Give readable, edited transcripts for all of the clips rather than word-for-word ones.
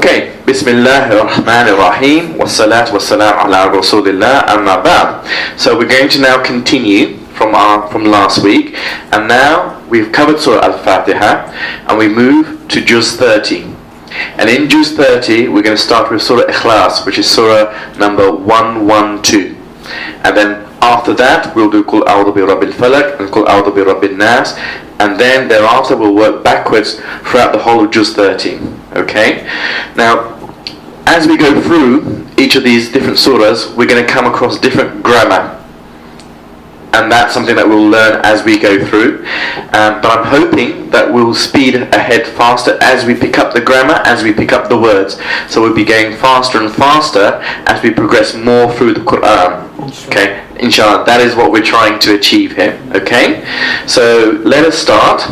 Okay, Bismillahirrahmanirrahim, wassalatu wassalam ala rasulillah, amma ba'd. So we're going to now continue from last week, and now we've covered Surah Al-Fatiha, and we move to Juz 30. And in Juz 30, we're going to start with Surah Ikhlas, which is Surah number 112. And then after that, we'll do Qul A'udhu bi Rabbil Falaq and Qul A'udhu bi Rabbin Nas, and then thereafter we'll work backwards throughout the whole of Juz 30. Okay? Now, as we go through each of these different surahs, we're going to come across different grammar. And that's something that we'll learn as we go through. But I'm hoping that we'll speed ahead faster as we pick up the grammar, as we pick up the words. So we'll be going faster and faster as we progress more through the Quran. Okay, inshallah, that is what we're trying to achieve here. Okay, so let us start.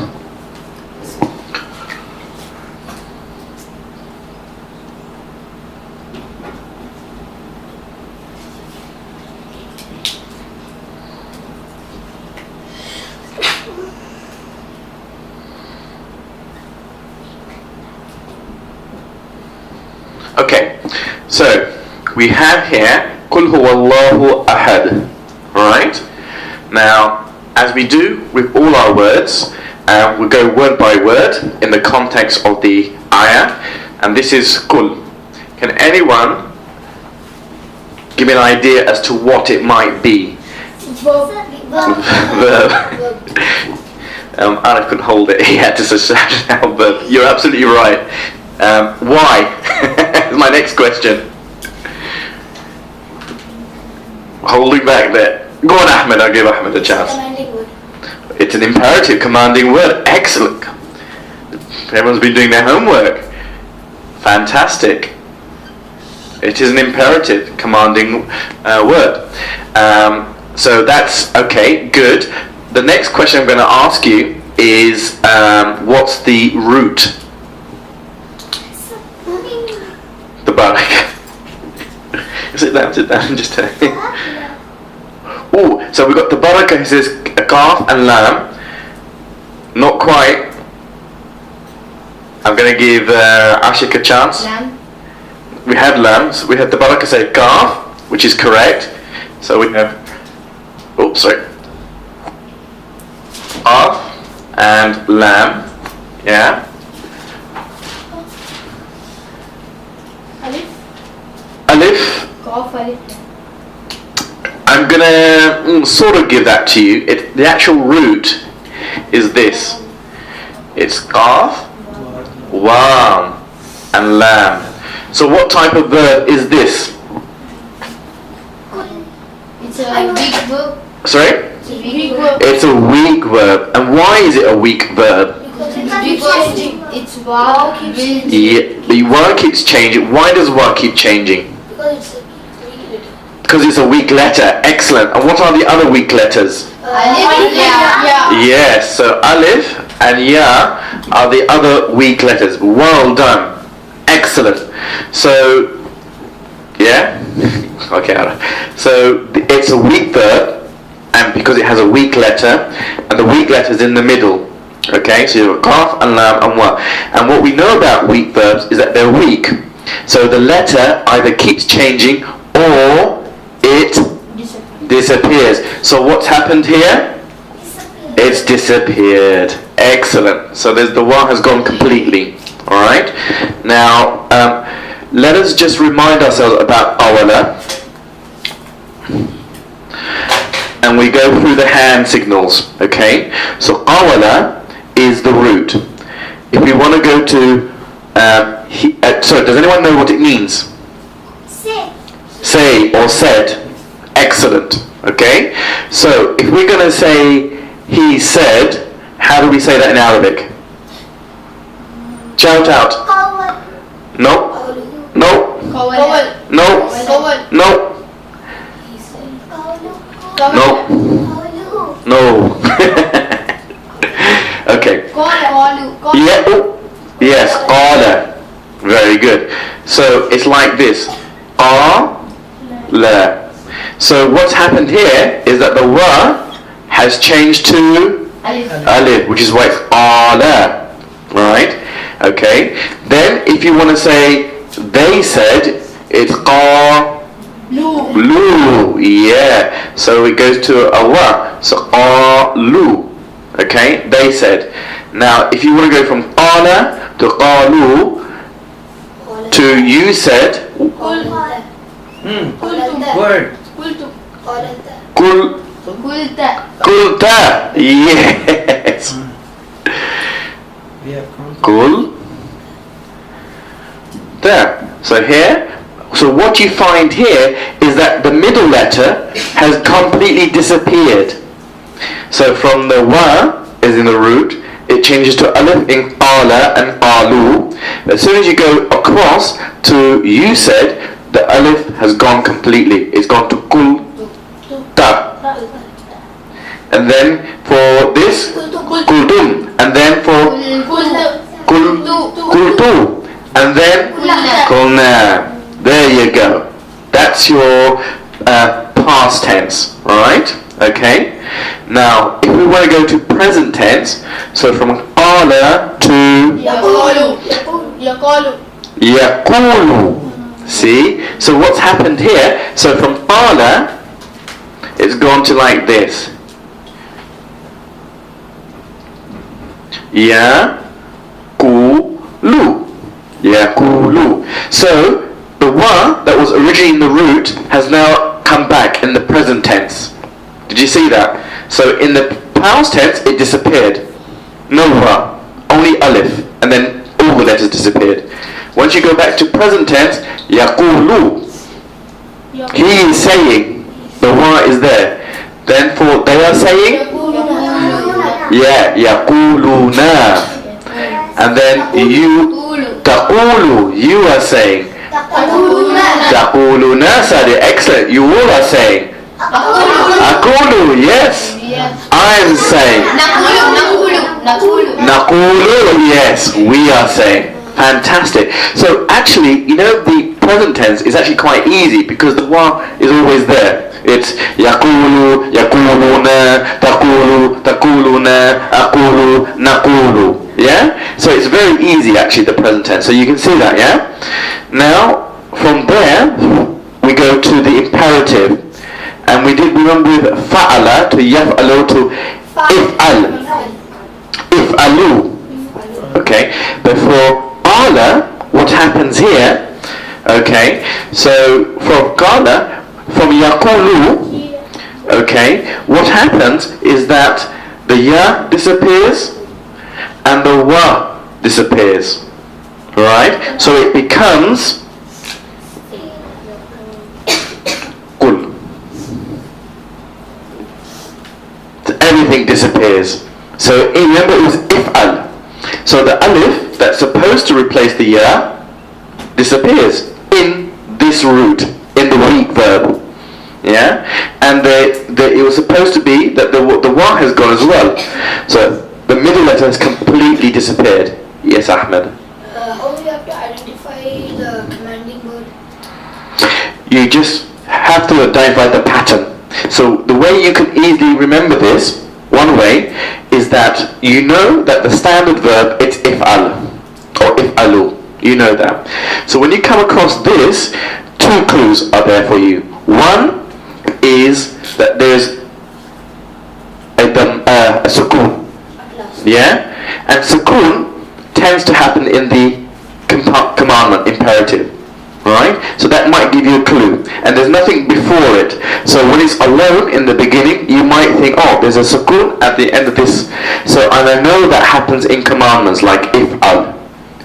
Okay, so we have here Qul huwallahu ahad. Alright? Now, as we do with all our words, we'll go word by word in the context of the ayah, and this is Qul. Can anyone give me an idea as to what it might be? Verb. Arif couldn't hold it, he had to shout it out, but you're absolutely right. Why? My next question. Holding back there. Go on, Ahmed, I'll give Ahmed a chance. Commanding word. It's an imperative, commanding word. Excellent. Everyone's been doing their homework. Fantastic. It is an imperative, commanding word. So that's okay, good. The next question I'm going to ask you is what's the root? The barak. Sit down, just tell me. Oh, so we've got the barakah, he says kaf and lam. Not quite. I'm going to give Ashik a chance. Lamb. We had lam, so we had the barakah say kaf, which is correct. So we have, oops, sorry. Kaf and lam, yeah. Alif. Alif. Qaf, alif. I'm gonna sort of give that to you. The actual root is this. It's qaf, wam, and lam. So what type of verb is this? It's a weak verb. Sorry? It's a weak verb. It's a weak verb. And why is it a weak verb? Because it's wow keeps changing. Yeah, the wa keeps changing. Why does wa keep changing? Because it's a weak letter. Excellent. And what are the other weak letters? Alif, ya. Yes, so alif and ya are the other weak letters. Well done. Excellent. So, yeah? Okay, so it's a weak verb, and because it has a weak letter, and the weak letter is in the middle. Okay, so you've got qaf and lam and wa. And what we know about weak verbs is that they're weak. So the letter either keeps changing or it disappears. So what's happened here? It's disappeared. Excellent. So the wa has gone completely. Alright? Now, let us just remind ourselves about awala. And we go through the hand signals. Okay? So awala is the root. If we want to go to sorry, does anyone know what it means? Say or said. Excellent. Okay? So if we're going to say he said, how do we say that in Arabic? Shout out. No. No. No. No. No. No. Okay. Yeah. Oh. Yes. Qala. Very good. So it's like this. La. So what's happened here is that the wa has changed to alif, which is why it's ala. Right? Okay. Then if you want to say They said it's qalu. Yeah. So it goes to a wa. So qalu. Okay. They said. Now, if you want to go from qala to qalu to you said. Word. Kulta. Yes. Kul. There. So here, so what you find here is that the middle letter has completely disappeared. So from the wa is in the root, it changes to alif in qala and qalu. As soon as you go across to you said, the alif has gone completely. It's gone to kul ta. And then for this, kultum. And then for kultu. And then kulna. There you go. That's your past tense, right? Okay. Now, if we want to go to present tense, so from qala to yaqulu. See? So what's happened here? So from qala, it's gone to like this. Yaqulu. Yaqulu. So the wa that was originally in the root has now come back in the present tense. Did you see that? So in the past tense it disappeared. No wa, only alif, and then all the letters disappeared. Once you go back to present tense, yaqulu. He is saying, the wa is there. Then for they are saying, yeah, yaquluna. And then you taqulu, you are saying. Taquluna, Sadi, excellent. You all are saying. Aqulu, yes. I'm saying. Naqulu, yes, we are saying. Fantastic. So actually, you know, the present tense is actually quite easy because the wa is always there. It's yaqulu, yaquluna, taqulu, taquluna, aqulu, naqulu. Yeah? So it's very easy actually, the present tense. So you can see that, yeah? Now, from there, we go to the imperative. And we did remember with fa'ala to yaf'alu to if'al. If'alu. Okay? But for qala, what happens here? Okay? So from qala, from yaqulu, okay, what happens is that the ya disappears and the wa disappears. Right? So it becomes qul. Everything disappears. So remember it was if'al. So the alif that's supposed to replace the ya disappears in this root, in the weak verb. Yeah? And it was supposed to be that the wa has gone as well. So the middle letter has completely disappeared. Yes, Ahmed? How do you have to identify the commanding word? You just have to identify the pattern. So the way you can easily remember this, one way, is that you know that the standard verb, it's if'al or if'alu. You know that. So when you come across this, two clues are there for you. One is that there's a sukoon. Yeah? And sukoon tends to happen in the commandment, imperative. Right? So that might give you a clue. And there's nothing before it. So when it's alone in the beginning, you might think, oh, there's a sukoon at the end of this. So, and I know that happens in commandments like if'al.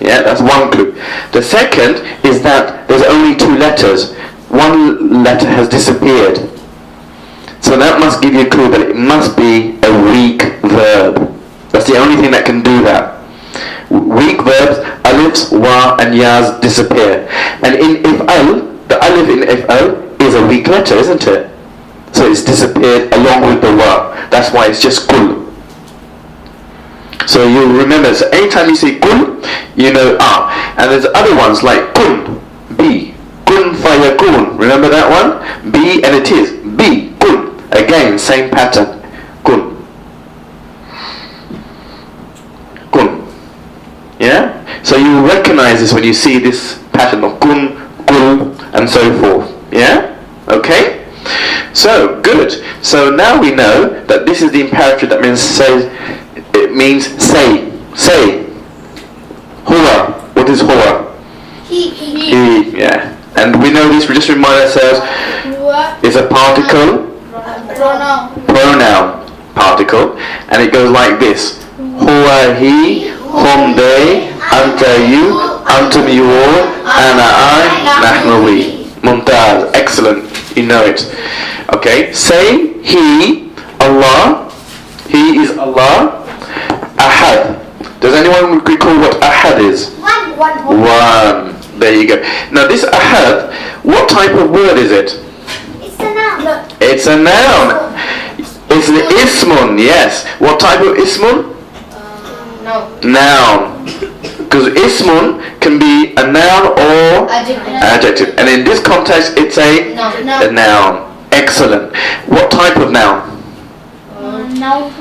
Yeah, that's one clue. The second is that there's only two letters. One letter has disappeared. So that must give you a clue that it must be a weak verb. That's the only thing that can do that. Weak verbs, alifs, wa and yas disappear. And in if'al, the alif in if'al is a weak letter, isn't it? So it's disappeared along with the wa. That's why it's just kul. So you remember, so anytime you say kul, you know And there's other ones like kun, be, kun fayakun. Remember that one? Be and it is. Be, kun. Again, same pattern. Kun. Kun. Yeah? So you recognize this when you see this pattern of kun, kul, and so forth. Yeah? Okay? So, good. So now we know that this is the imperative that means say. It means say. Say. Huwa. What is huwa? He. Yeah. And we know this, we just remind ourselves, it's a particle. Pronoun. Particle. And it goes like this. Huwa he, hum they, anta you, antum you all, ana I, nahnu we. Mumtaz. Excellent. You know it. Okay. Say he, Allah. He is Allah. Ahad. Does anyone recall what ahad is? One. There you go. Now this ahad, what type of word is it? It's a noun. It's a noun. It's an ismun, yes. What type of ismun? Noun. Because ismun can be a noun or adjective. And in this context, it's a noun. Excellent. What type of noun? Noun.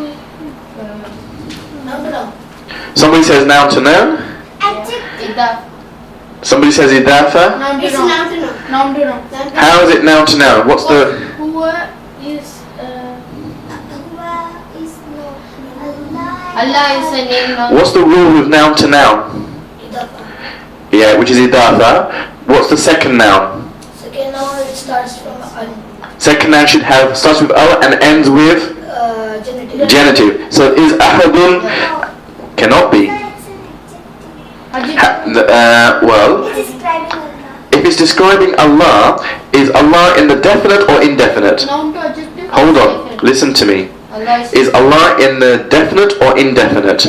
Somebody says noun to noun. Somebody says idafa. It's a noun to noun. How is it noun to noun? What's the... Huwa is Allah is a name. What's the rule with noun to noun? Yeah, which is idafa. What's the second noun? Second noun, it starts from al. Second noun should have starts with al and ends with genitive. So is ahadun cannot be. Well, if it's describing Allah, is Allah in the definite or indefinite? Hold on, listen to me. Is Allah in the definite or indefinite?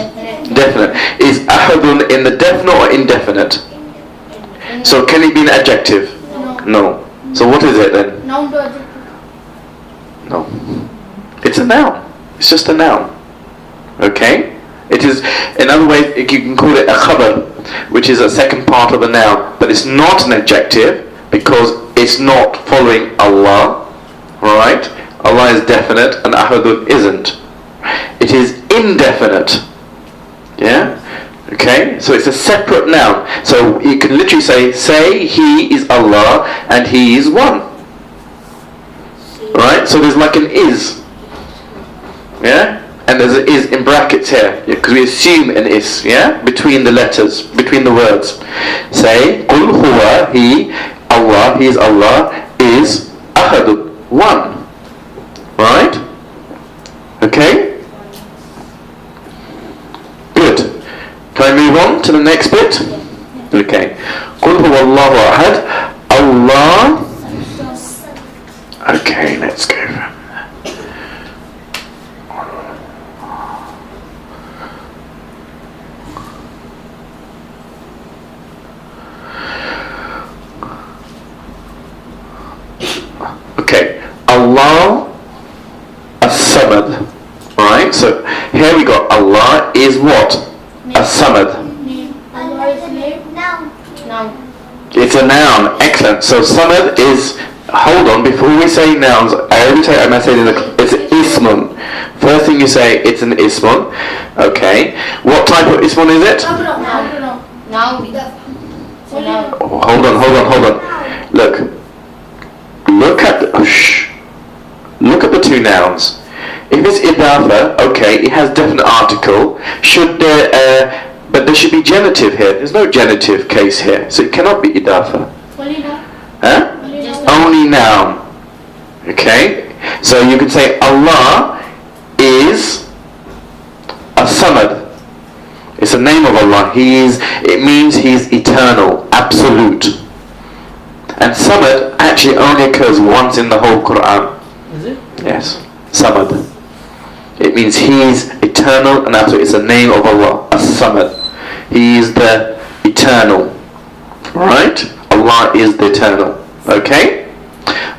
Definite. Is ahadun in the definite or indefinite? So can it be an adjective? No. So what is it then? Noun to adjective. No. It's a noun. It's just a noun. Okay? It is, in other ways, you can call it a khabar, which is a second part of the noun. But it's not an adjective because it's not following Allah. Alright? Allah is definite and ahadun isn't. It is indefinite. Yeah? Okay? So it's a separate noun. So you can literally say he is Allah and he is one. Right? So there's like an is. Yeah? And there's an is in brackets here. Because we assume an is. Yeah? Between the letters. Between the words. Say, Qul huwa, he, Allah, he is Allah, is ahadun, one. Right? Okay? Good. Can I move on to the next bit? Okay. Qul huwa Allahu ahad. Allah. Okay, let's go from there. Okay. Allah as-Samad. Right? So here we got Allah is what? As-Samad. Allah is a name. Noun. It's a noun. Excellent. So Samad is, hold on, before we say nouns, I say it's ismun. First thing you say, it's an ismun. Okay. What type of ismun is it? Noun. Hold on. Look at the two nouns. If it's idafa, okay, it has definite article. But there should be genitive here. There's no genitive case here, so it cannot be idafa. Huh? Only noun. Okay? So you can say Allah is as-Samad. It's the name of Allah. It means He's eternal, absolute. And Samad actually only occurs once in the whole Quran. Is it? Yes. Samad. It means He's eternal and absolute. It's the name of Allah, as-Samad. He is the eternal. Right? Allah is the eternal. Okay?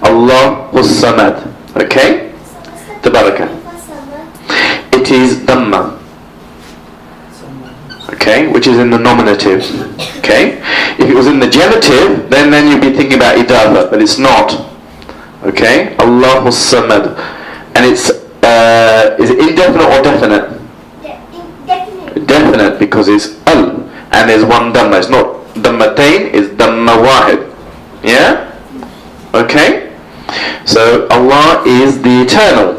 Allah was Samad. Okay? Tabaraka. It is Dhamma. Okay? Which is in the nominative. Okay? If it was in the genitive, then you'd be thinking about idafa, but it's not. Okay? Allah was Samad. And it's, is it indefinite or definite? Definite. Definite, because it's al, and there's one dhamma. It's not Dammatain is Damma Wahid. Yeah? Okay? So Allah is the Eternal.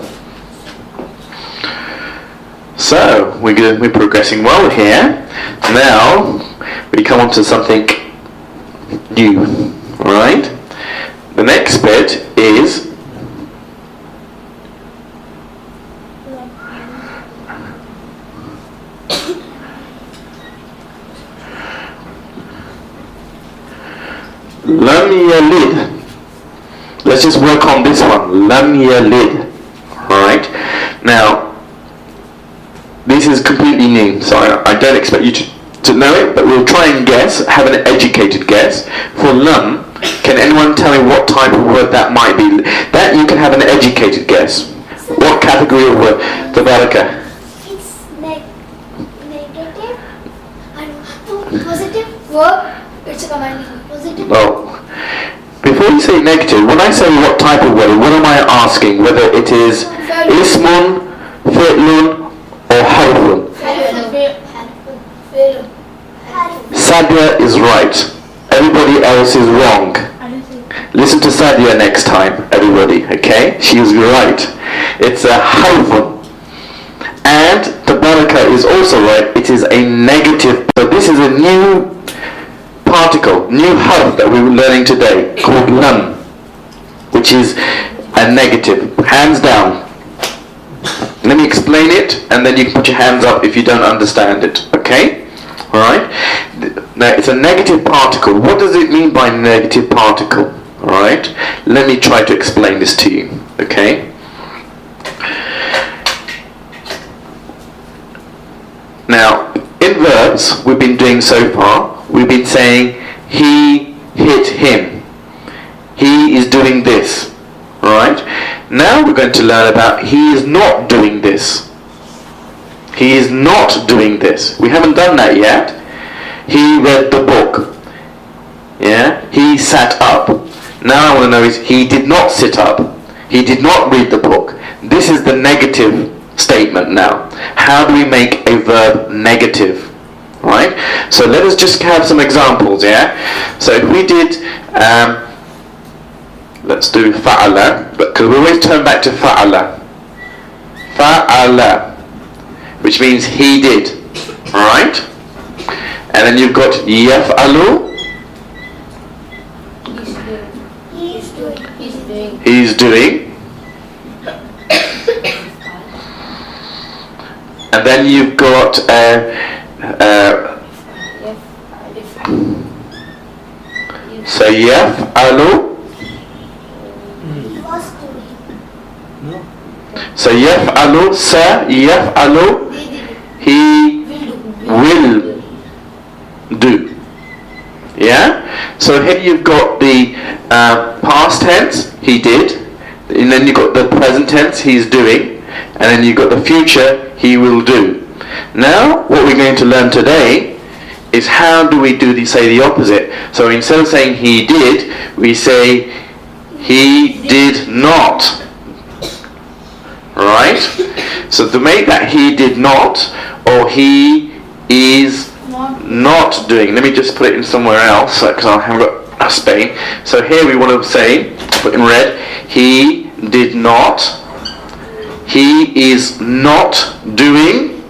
So we're progressing well here. Now we come on to something new. Alright? The next bit is Lam Yalid. Let's just work on this one. Lam Yalid. Alright? Now, this is completely new, so I don't expect you to know it, but we'll try and guess, have an educated guess. For Lam, can anyone tell me what type of word that might be? That you can have an educated guess. What category of word? Tabaraka. It's negative. I don't know. Positive verb. It's a commanding verb. Positive. Oh. Before you say negative, when I say what type of word, what am I asking? Whether it is ismun, fi'lun, or harfun? Sadia is right. Everybody else is wrong. Listen to Sadia next time, everybody, okay? She is right. It's a harfun. And Tabaraka is also right. It is a negative. But this is a new particle, new harf that we were learning today, called lam, which is a negative. Hands down. Let me explain it, and then you can put your hands up if you don't understand it, okay? Alright? Now, it's a negative particle. What does it mean by negative particle? Alright? Let me try to explain this to you, okay? Now, in verbs, we've been doing so far, we've been saying, he hit him. He is doing this. Alright? Now we're going to learn about he is not doing this. He is not doing this. We haven't done that yet. He read the book. Yeah? He sat up. Now I want to know is he did not sit up. He did not read the book. This is the negative statement now. How do we make a verb negative? Right? So let us just have some examples, yeah? So if we did, let's do fa'ala, because we always turn back to fa'ala. Fa'ala, which means he did. Alright? And then you've got yaf'alu. He's doing. And then you've got so yaf'alu. So yaf'alu, sa yaf'alu, he will do. Yeah? So here you've got the past tense, he did, and then you've got the present tense, he's doing, and then you've got the future, he will do. Now, what we're going to learn today is how do we say the opposite. So instead of saying he did, we say he did not. Right? So to make that he did not, or he is not doing. Let me just put it in somewhere else, because I haven't got a Spain. So here we want to say, put in red, he did not, he is not doing,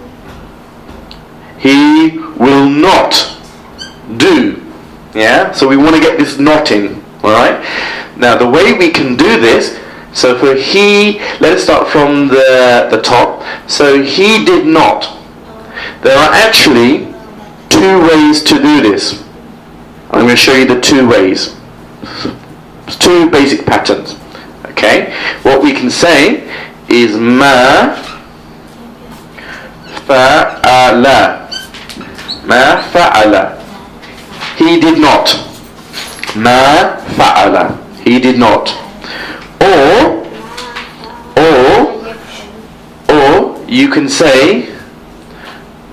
he will not do. Yeah? So we want to get this not in. Alright? Now the way we can do this, so for he, let us start from the top. So he did not. There are actually two ways to do this. I'm going to show you the two ways. Two basic patterns. Okay? What we can say is ma fa'ala. Ma fa'ala. He did not. Ma fa'ala. He did not. Or you can say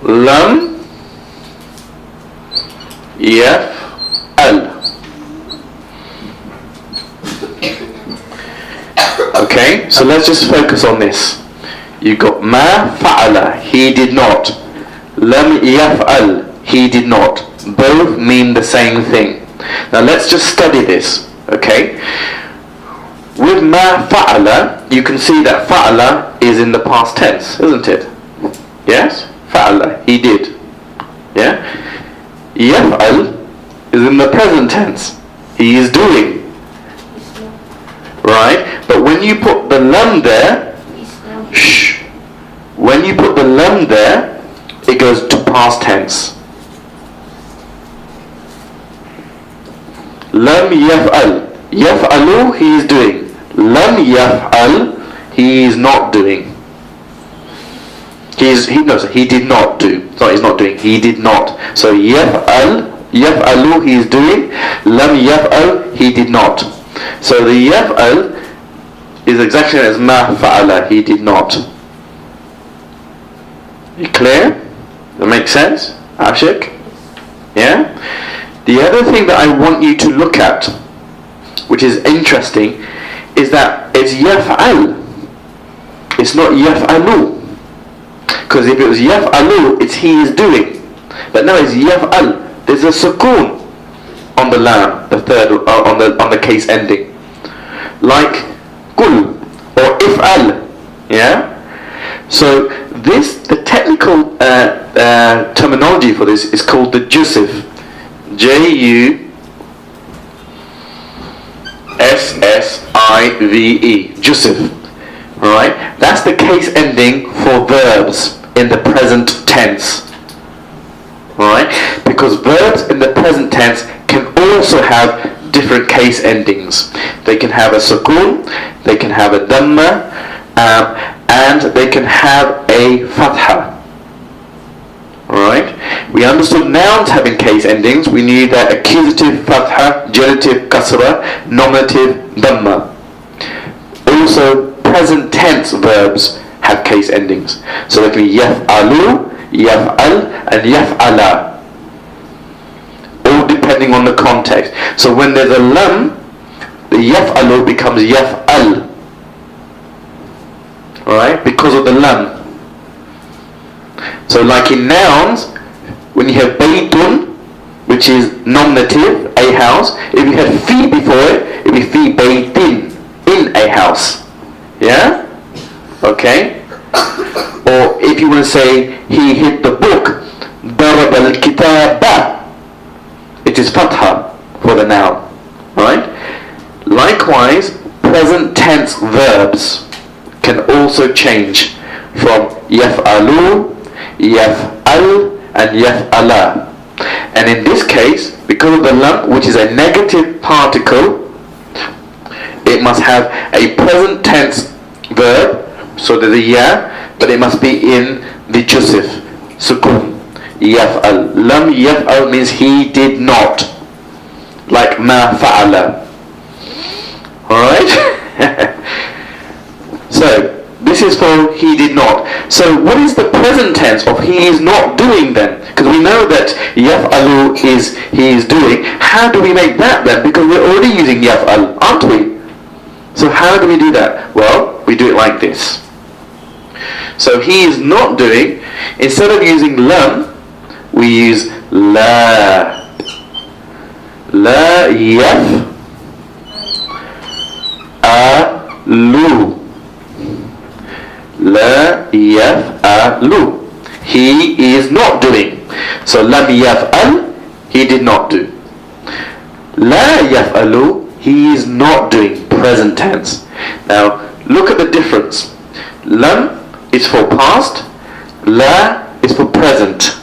lam yaf'al. Okay, so let's just focus on this. You got ma fa'ala, he did not. Lam yaf'al, he did not. both mean the same thing. Now let's just study this, okay? With ma fa'ala, you can see that fa'ala is in the past tense, isn't it? Yes? Fa'ala, he did. Yeah? Yaf'al is in the present tense. He is doing. Right? But when you put the lam there, shh. When you put the lam there, it goes to past tense. Lam yaf'al. Yaf'alu, he is doing. Lam yaf'al, he is not doing. He did not do. Sorry, he's not doing. He did not. So yaf'alu, he is doing. Lam yaf'al, he did not. So the yaf'al is exactly as ma fa'ala, he did not. You clear? That makes sense? Ashik? Yeah? The other thing that I want you to look at, which is interesting, is that it's yaf'al. It's not yaf'alu. Because if it was yaf'alu, it's he is doing. But now it's yaf'al. There's a sukoon on the lam, the third, on the case ending. Like kul or if'al. Yeah? So the technical terminology for this is called the jusif. Jussive. Jusif. Right? That's the case ending for verbs in the present tense. Right? Because verbs in the present tense can also have different case endings. They can have a sukoon, they can have a dhamma, and they can have a fatha. Alright? We understood nouns having case endings. We need accusative fatha, genitive kasra, nominative dhamma. Also, present tense verbs have case endings. So they can be yaf'alu, yaf'al, and yaf'ala. All depending on the context. So when there's a lam, the yaf'alu becomes yaf'al. Alright? Because of the lam. So like in nouns, when you have baytun, which is nominative, a house, if you had fi before it, it would be fi baytin, in a house. Yeah? Okay? Or if you want to say, he hit the book, darab al-kitaba, it is fatha for the noun. Right? Likewise, present tense verbs can also change from yaf'alu, yaf'al, and yaf'ala. And in this case, because of the lam, which is a negative particle, it must have a present tense verb, so there's a ya, but it must be in the jusif, sukun, yaf'al. Lam yaf'al means he did not, like ma fa'ala. Alright? So, this is for he did not. So what is the present tense of he is not doing then? Because we know that yaf'alu is he is doing. How do we make that then? Because we're already using yaf'al, aren't we? So how do we do that? Well, we do it like this. So he is not doing, instead of using lam, we use la. La yaf'alu. La yaf'alu. He is not doing. So lam yaf'al, he did not do. La yaf'alu, he is not doing, present tense. Now look at the difference. Lam is for past, la is for present.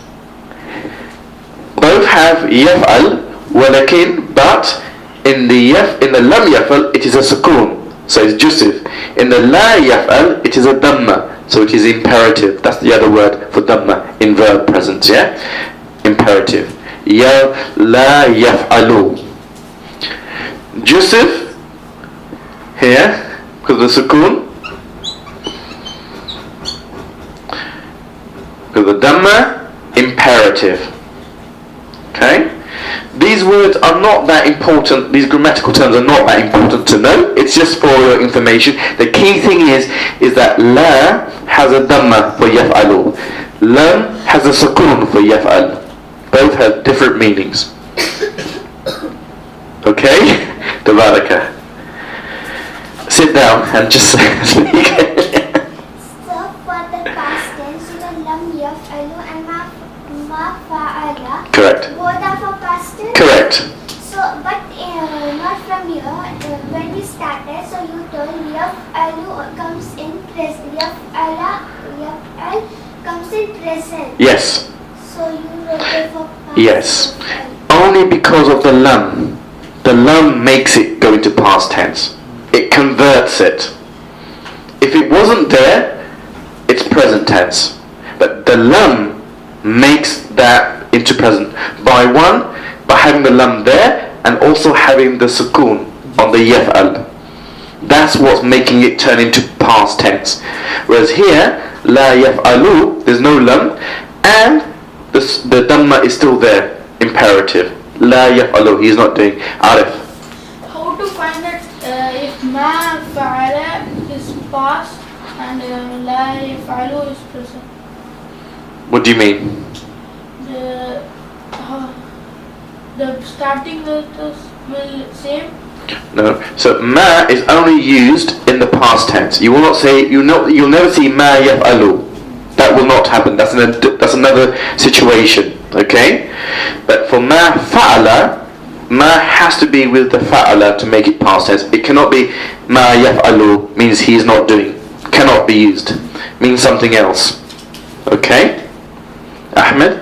Both have yaf'al, walakin, but in the lam yaf'al it is a sukoon, so it's jusif. In the la yaf'al it is a dhamma, so it is imperative. That's the other word for dhamma in verb presence, yeah? Imperative. Ya la yaf'alu. Jusif here, because the sukoon, because the dhamma, imperative. Okay? These words are not that important, these grammatical terms are not that important to know. It's just for your information. The key thing is that la has a dhamma for yaf'alu. Lam has a sukoon for yaf'al. both have different meanings. Okay? Tabaraka. Sit down and just speak. So for the past tense, you have lam yaf'alu and ma fa'ala. Correct. Both are for past tense? Correct. So, but not from here. When we started, so you told yaf'alu comes in present. Yaf'al comes in present. Yes. So you wrote it for past. Yes. Yaf'al. Only because of the lam. The lam makes it go into past tense. It converts it. If it wasn't there, it's present tense. But the lam makes that into present by having the lam there and also having the sukoon on the yaf'al. That's what's making it turn into past tense. Whereas here, la yaf'alu, there's no lam, and the dhamma is still there, imperative. La yaf'alu, he's not doing. Arif. How to find that if ma fa'ala is past and la yaf'alu is present? What do you mean? The starting letters will same. No. So ma is only used in the past tense. You will not say you'll never see ma yaf'alu. That will not happen. That's another situation. Okay? But for ma fa'ala, ma has to be with the fa'ala to make it past tense. It cannot be ma yaf'alu, means he's not doing. Cannot be used. Means something else. Okay? Ahmed?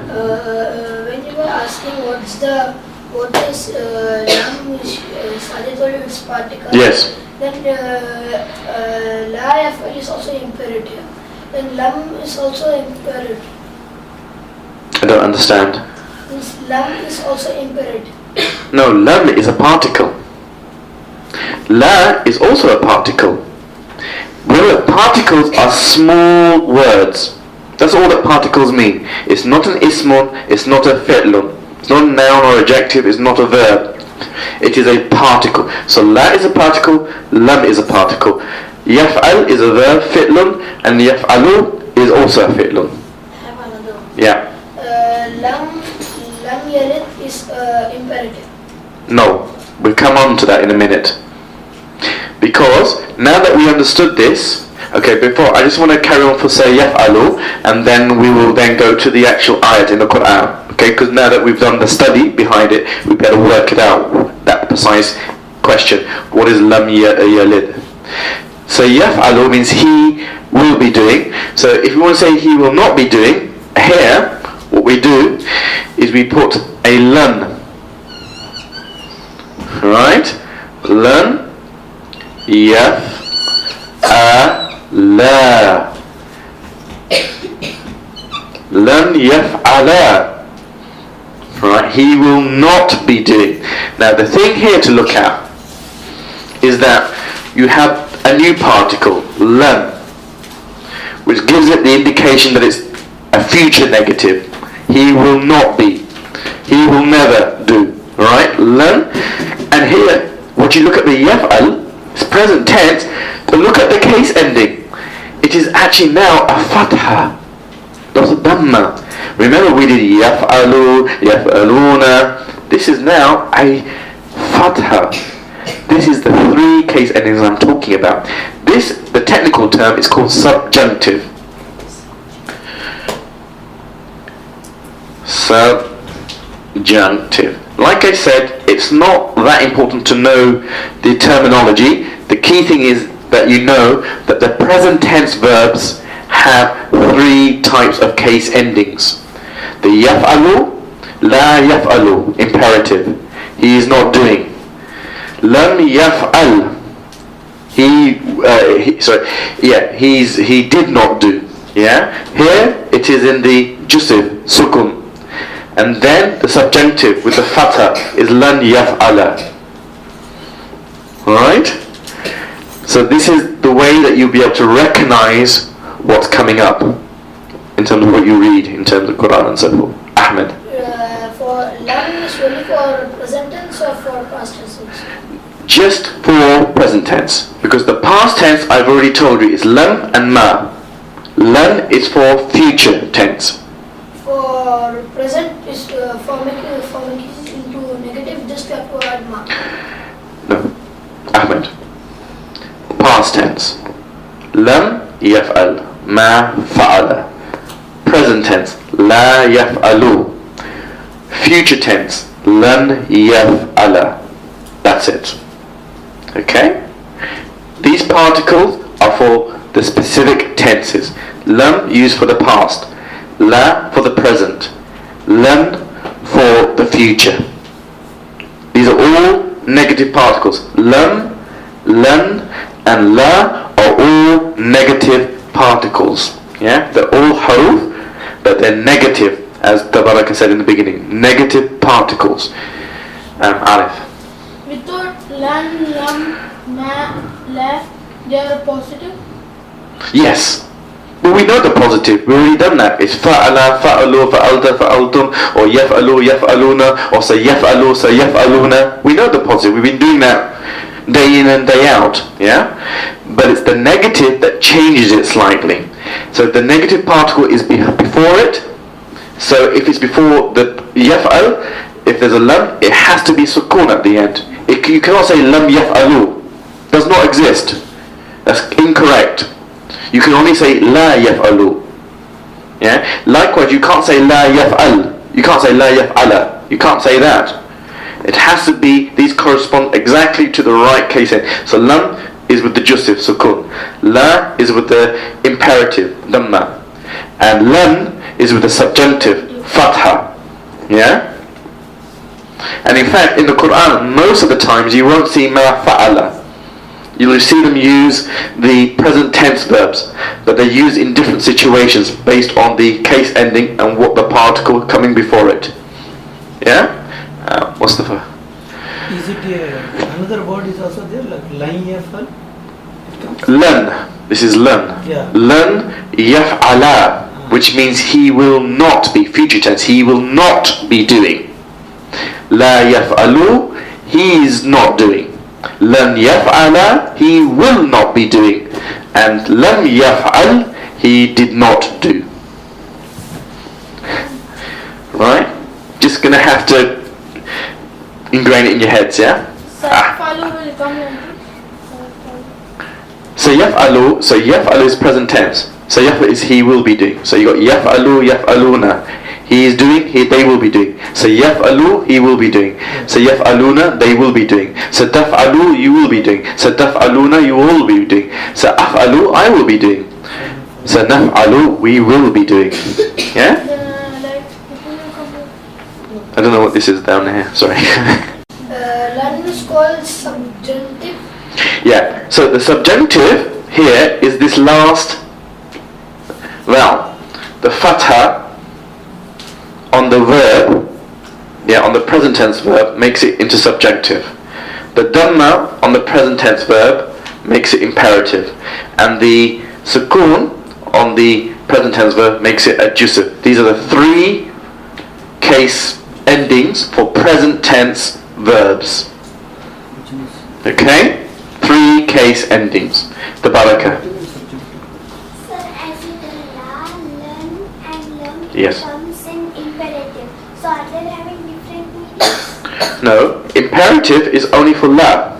When you were asking what is lam, which Sadi told you it's particle. Yes. Then la yaf'al is also imperative. Then lam is also imperative. I don't understand. Means lam is also imperative. No, lam is a particle. La is also a particle. Remember, particles are small words. That's all that particles mean. It's not an ismun, it's not a fi'lun. It's not a noun or adjective, it's not a verb. It is a particle. So la is a particle, lam is a particle. Yaf'al is a verb, fi'lun, and yaf'alu is also a fi'lun. I have another one. Yeah. Lam yalid is imperative. No, we'll come on to that in a minute. Because now that we understood this, okay, before I just want to carry on for say yaf'alu, and then we will then go to the actual ayat in the Quran. Okay, because now that we've done the study behind it, we better work it out, that precise question. What is lam yalid? So yaf'alu means he will be doing. So if we want to say he will not be doing, here, what we do is we put a lan. Right? Lan yaf'ala. Lan yaf'ala. Right? He will not be doing. Now the thing here to look at is that you have a new particle, lan, which gives it the indication that it's a future negative. He will not be. He will never do. Right? Lan. And here, what you look at the yaf'al, it's present tense, but look at the case ending. It is actually now a fatha, not a dhamma. Remember we did yaf'alu, yaf'aluna. This is now a fatha. This is the three case endings I'm talking about. This, the technical term, is called subjunctive. Subjunctive. Like I said, it's not that important to know the terminology. The key thing is that you know that the present tense verbs have three types of case endings. The yaf'alu, la yaf'alu, imperative. He is not doing. Lam yaf'al. He did not do. Yeah. Here it is in the jusiv, sukun. And then the subjunctive with the fatha is lan yaf'ala. Alright? So this is the way that you'll be able to recognize what's coming up in terms of what you read, in terms of Quran and so forth. Ahmed. For lam is only for present tense or for past tense? Just for present tense. Because the past tense, I've already told you, is lam and ma. Lam is for future tense. For for present is for making it into negative, just have to add ma. No. Ahmed. Past tense. Lam yaf'al. Ma fa'ala. Present tense. La yaf'alu. Future tense. Lan yaf'ala. That's it. Okay? These particles are for the specific tenses. Lam used for the past. La for the present. Lan for the future. These are all negative particles. Lam, lan, and la are all negative particles. Yeah? They're all huruf, but they're negative, as Tabaraka said in the beginning. Negative particles. Arif. Without lan, lam, ma, la, they are positive. Yes. Well, we know the positive. We've already done that. It's fa'ala, fa'alu, fa'alta, fa'altum, or yaf'alu, yaf'aluna, or sayaf'alu, sayaf'aluna. We know the positive. We've been doing that day in and day out. Yeah? But it's the negative that changes it slightly. So the negative particle is before it. So if it's before the yaf'al, if there's a lam, it has to be sukun at the end. You cannot say lam yaf'alu. Does not exist. That's incorrect. You can only say la yaf'alu. Yeah? Likewise, you can't say la yaf'al. You can't say la yaf'ala. You can't say that. It has to be, these correspond exactly to the right case. So lam is with the jusif, sukun. La is with the imperative, dhamma. And lan is with the subjunctive, fatha. Yeah? And in fact, in the Quran, most of the times you won't see ma fa'ala. You'll see them use the present tense verbs, but they're used in different situations based on the case ending and what the particle coming before it. Yeah? What's the first? Is it another word is also there, like lan yaf'al? Lan. This is lan. Yeah. Lan yaf'ala, which means he will not be, future tense, he will not be doing. La yaf'alu, he is not doing. Lam yaf'ala, he will not be doing. And lam yaf'al, he did not do. Right? Just gonna have to ingrain it in your heads, yeah? Sayaf'alu will come in. So yaf'alu is present tense. So yaf'al is he will be doing. So you got yaf'alu, yaf'aluna. He is doing, they will be doing. So yaf'alu, he will be doing. So yaf'aluna, they will be doing. So taf'alu, you will be doing. So taf'aluna, you will be doing. So af'alu, I will be doing. So naf'alu, we will be doing. Yeah? I don't know what this is down here, sorry. Lan is called subjunctive. Yeah, so the subjunctive here is this last vowel. The fatha on the verb, on the present tense verb, makes it into subjunctive. The dhamma on the present tense verb makes it imperative. And the sukun on the present tense verb makes it adjussive. These are the three case endings for present tense verbs. Okay? Three case endings. The baraka. Sir, as you tell la, lan and lam, Yes. comes in imperative. So are they having different meanings? No, imperative is only for la.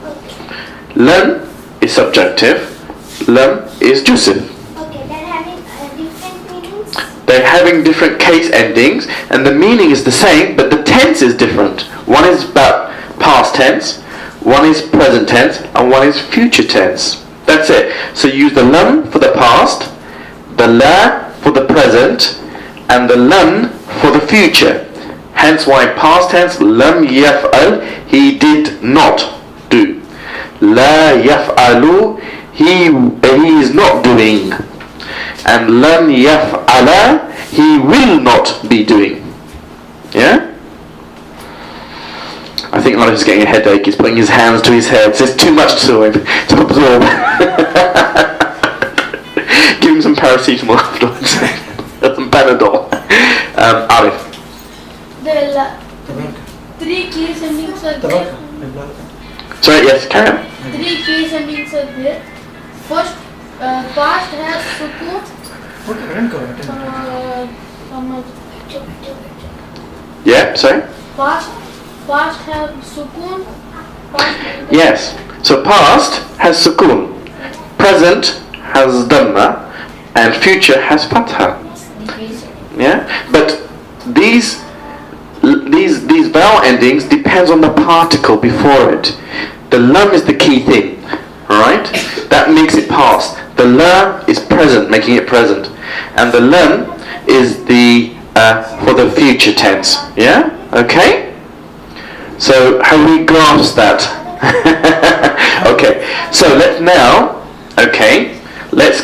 Okay. Lan is subjunctive. Lam is jussive. Okay, they're having different meanings? They're having different case endings, and the meaning is the same, but the tense is different. One is about past tense, one is present tense, and one is future tense. That's it. So use the lam for the past, the la for the present, and the lan for the future. Hence why past tense, lam yaf'al, he did not do. La yaf'alu, he is not doing. And lam yaf'ala, he will not be doing. Yeah? I think Arif is getting a headache. He's putting his hands to his head. There's too much to him to absorb. Give him some paracetamol afterwards. Some Panadol. Arif. Three case endings are there. Sorry, yes, carry on. Three case endings are there. First, past has sukun. Okay, Yeah, sorry? Past have sukun. Yes. So past has sukun, present has dhamma, and future has fatha. Yeah? But these vowel endings depends on the particle before it. The lam is the key thing, right? That makes it past. The la is present, making it present, and the lam is the for the future tense. Yeah? Okay? So have we grasped that? Okay. So let's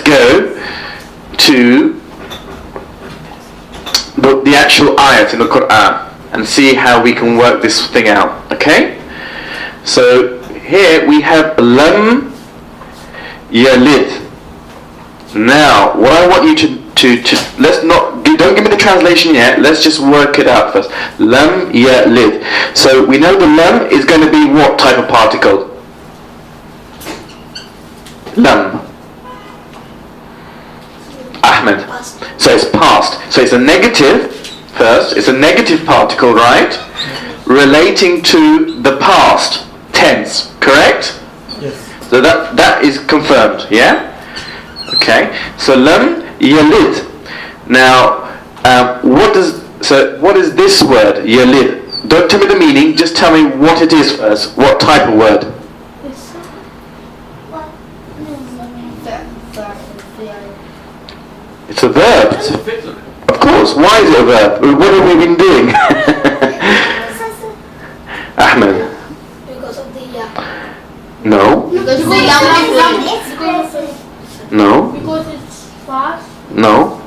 go to the actual ayat in the Quran and see how we can work this thing out. Okay? So here we have lam yalid. Now, what I want you to don't give me the translation yet. Let's just work it out first. Lam yalid. So we know the lam is going to be what type of particle? Lam. Ahmed. So it's past. So it's a negative first. It's a negative particle, right? Relating to the past tense. Correct? Yes. So that is confirmed. Yeah. Okay. So lam yalid. Now, what is this word yalid? Don't tell me the meaning. Just tell me what it is first. What type of word? It's a verb. Of course. Why is it a verb? What have we been doing? Ahmed. Because of the ya. No. Because No. Because it's past. No.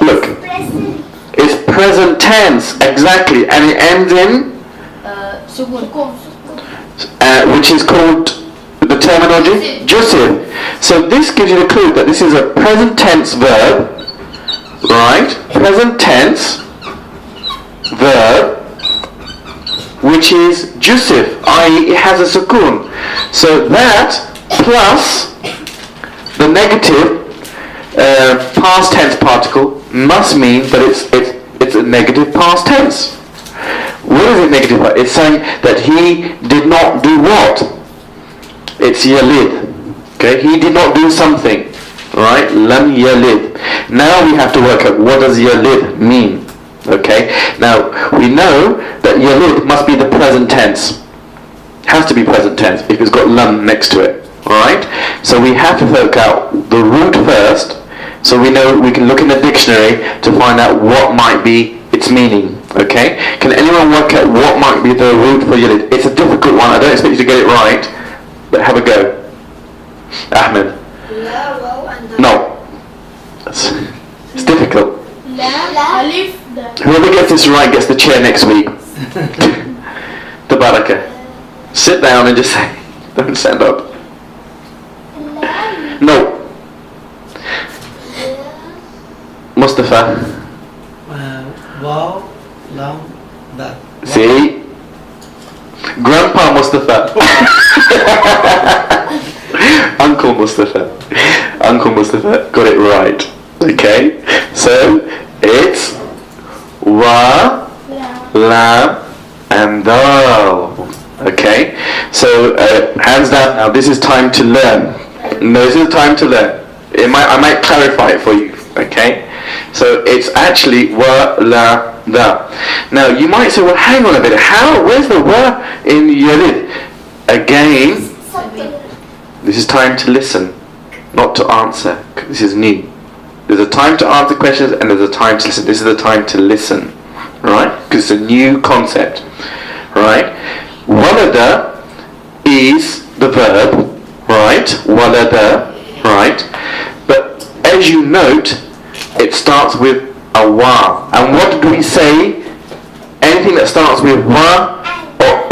Look. It's present tense. Exactly. And it ends in Sukun. which is called the terminology Jusif. So this gives you the clue that this is a present tense verb, right? Present tense verb, which is Jusif, i.e. it has a sukun. So that plus the negative past tense particle must mean that it's a negative past tense. What is it negative? It's saying that he did not do what? It's yalid. Okay, he did not do something. Right? Lam yalid. Now we have to work out what does yalid mean. Okay? Now we know that yalid must be the present tense. Has to be present tense if it's got lam next to it. Alright? So we have to work out the root first. So we know we can look in the dictionary to find out what might be its meaning. Okay? Can anyone work out what might be the root for yalid? It's a difficult one. I don't expect you to get it right. But have a go. Ahmed. La, waw, and dal. No. It's difficult. Lam, alif, dal. Whoever gets this right gets the chair next week. The barakah. Sit down and just say, don't stand up. No. Mustafa. Wow, lam, dal. See? Grandpa Mustafa. Uncle Mustafa. Uncle Mustafa got it right. Okay? So, it's wa, lam, and dal. Okay? So, hands down now, this is time to learn. No, this is time to learn. I might clarify it for you. Okay? So, it's actually wa, la, da. Now, you might say, well, hang on a bit. Where's the wa in yalid? Again, this is time to listen, not to answer. This is new. There's a time to answer questions and there's a time to listen. This is the time to listen, right? Because it's a new concept, right? Walada is the verb, right? Walada, right? But as you note, it starts with a wa. And what did we say? Anything that starts with wa or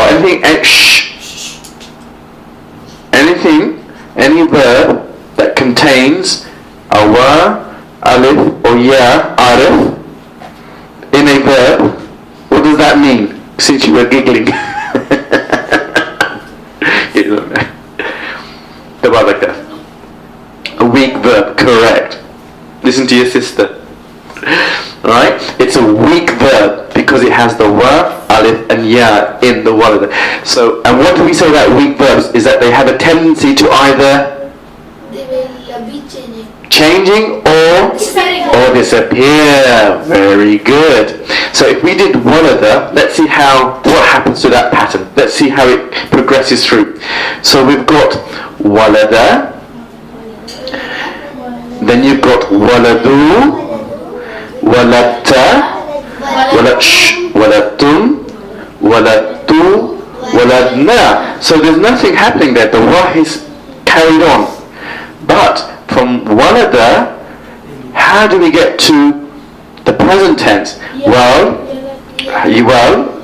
anything, any verb that contains a wa, alif or ya, arif in a verb, what does that mean? Since you were giggling. You don't know. Tabaraka. A weak verb, correct. Listen to your sister. Right? It's a weak verb because it has the wa, alif and ya in the walada. So, and what do we say about weak verbs? Is that they have a tendency to either They will be changing or disappear. Very good. So if we did walada, let's see what happens to that pattern. Let's see how it progresses through. So we've got walada, then you've got waladu, waladta, waladtum, waladtu, waladna. So there's nothing happening there. The wa is carried on. But from walada, how do we get to the present tense? Well,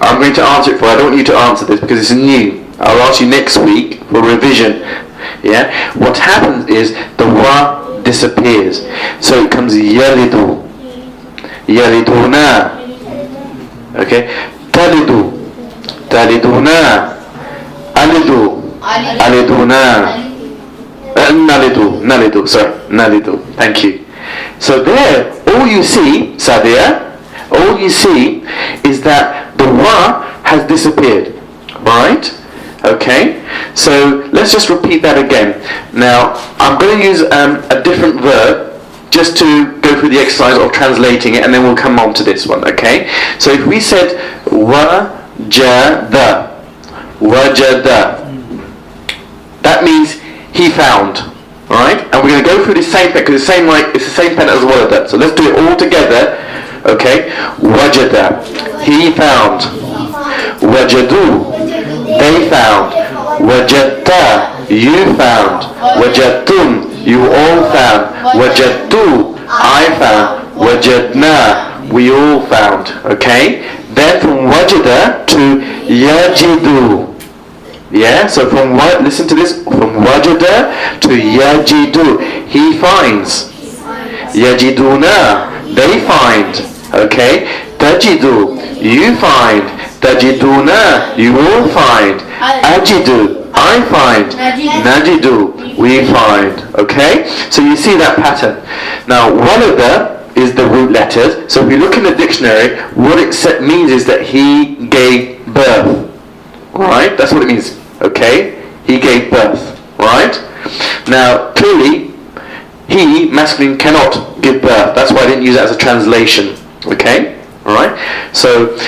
I'm going to answer it for you. I don't want you to answer this because it's new. I'll ask you next week for revision. Yeah? What happens is the wa disappears. So it comes yalidu, yaliduna. Okay? Talidu, taliduna, alidu, aliduna. Nalidu, sorry, nalidu. Thank you. So there, all you see, Sadia, all you see is that the wa has disappeared. Right? Okay? So let's just repeat that again. Now, I'm going to use a different verb just to go through the exercise of translating it, and then we'll come on to this one. Okay? So if we said wajada, wajada, that means he found. Alright? And we're going to go through the same pen because it's the same pen as walada. So let's do it all together. Okay? Wajada, he found. Wajadu, they found. Wajadta, you found. Wajadtum, you all found. Wajadtu, I found. Wajadna, we all found. Okay? Then from wajada to yajidu. Yeah, so from what? Listen to this. From wajada to yajidu, he finds. Yajiduna, they find. Okay, tajidu, you find. Tajiduna, you all find. Ajidu, I find. Najidu, we find. Okay, so you see that pattern. Now, walada is the root letters. So if you look in the dictionary, what it means is that he gave birth. Right? That's what it means. Okay? He gave birth. Right? Now, clearly, he, masculine, cannot give birth. That's why I didn't use that as a translation. Okay? Alright? So,